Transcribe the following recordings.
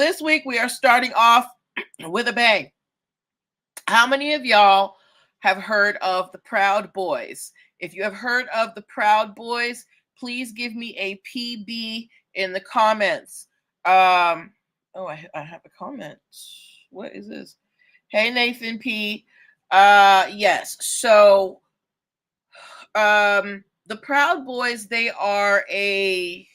this week we are starting off with a bang. How many of y'all have heard of the Proud Boys? If you have heard of the Proud Boys, please give me a PB in the comments. Oh, I have a comment. What is this? Hey, Nathan P. Yes. So, the Proud Boys, they're a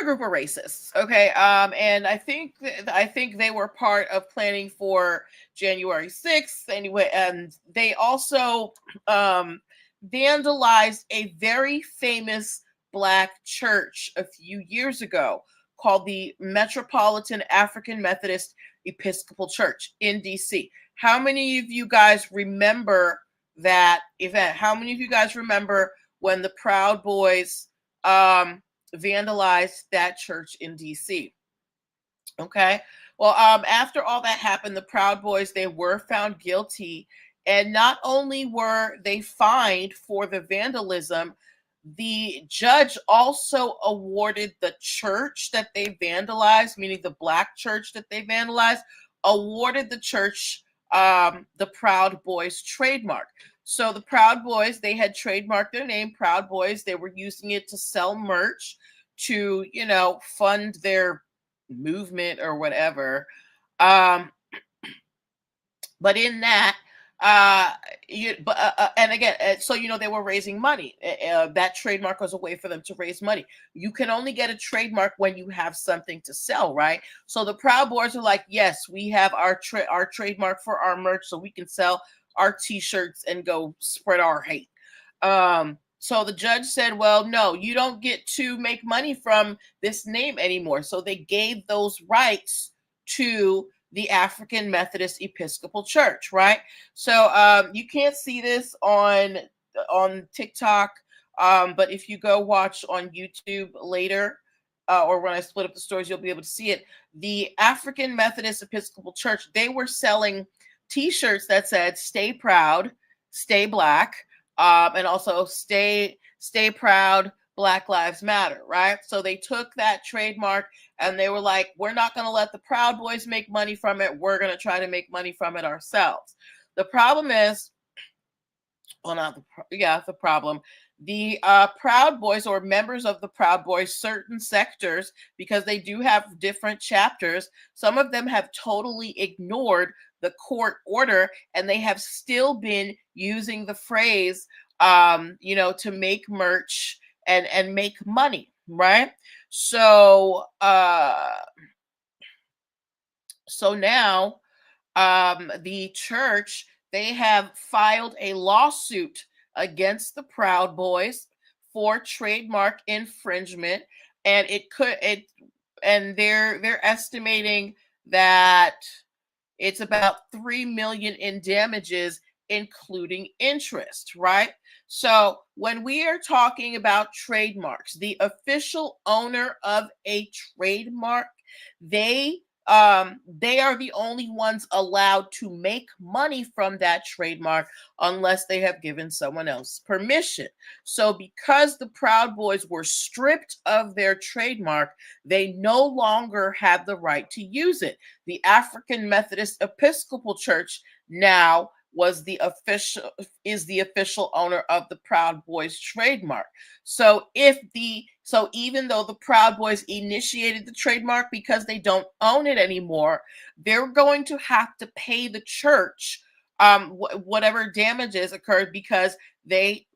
group of racists, okay? And I think they were part of planning for January 6th anyway, and they also vandalized a very famous Black church a few years ago called the Metropolitan African Methodist Episcopal Church in DC. How many of you guys remember that event? How many of you guys remember when the Proud Boys vandalized that church in DC? Okay. Well, after all that happened, the Proud Boys, they were found guilty, and not only were they fined for the vandalism, the judge also awarded the church that they vandalized, meaning the Black church that they vandalized, awarded the church the Proud Boys trademark. So the Proud Boys, they had trademarked their name, Proud Boys. They were using it to sell merch, to, fund their movement or whatever. But in that, and again, so they were raising money. That trademark was a way for them to raise money. You can only get a trademark when you have something to sell, right? So the Proud Boys are like, yes, we have our trademark for our merch, so we can sell our T-shirts and go spread our hate. So the judge said, well, no, you don't get to make money from this name anymore. So they gave those rights to the African Methodist Episcopal Church, right? So you can't see this on TikTok, but if you go watch on YouTube later, or when I split up the stories, you'll be able to see it. The African Methodist Episcopal Church, they were selling T-shirts that said "Stay Proud, Stay Black," and also "Stay Proud, Black Lives Matter," right? So they took that trademark and they were like, we're not going to let the Proud Boys make money from it. We're going to try to make money from it ourselves. The problem is, the problem. The Proud Boys, or members of the Proud Boys, certain sectors, because they do have different chapters, some of them have totally ignored the court order, and they have still been using the phrase, to make merch and make money, right? So, now, the church, they have filed a lawsuit against the Proud Boys for trademark infringement, and they're estimating that it's about $3 million in damages, including interest, right? So when we are talking about trademarks, the official owner of a trademark, they are the only ones allowed to make money from that trademark unless they have given someone else permission. So because the Proud Boys were stripped of their trademark, they no longer have the right to use it. The African Methodist Episcopal Church now is the official owner of the Proud Boys trademark. So even though the Proud Boys initiated the trademark, because they don't own it anymore, they're going to have to pay the church whatever damages occurred, because they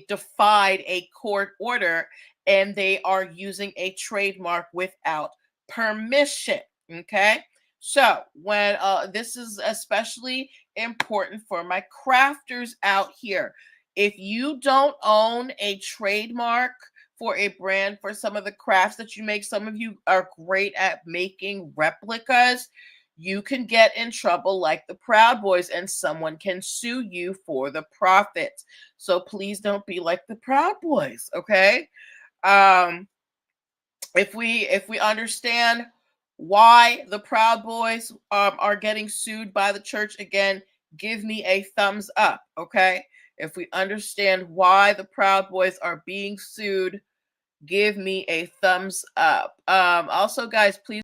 defied a court order and they are using a trademark without permission. Okay. So when this is especially important for my crafters out here. If you don't own a trademark for a brand, for some of the crafts that you make, some of you are great at making replicas, you can get in trouble like the Proud Boys, and someone can sue you for the profits. So please don't be like the Proud Boys, okay? If we understand why the Proud Boys are getting sued by the church, again, give me a thumbs up, okay? If we understand why the Proud Boys are being sued, give me a thumbs up. Also, guys, please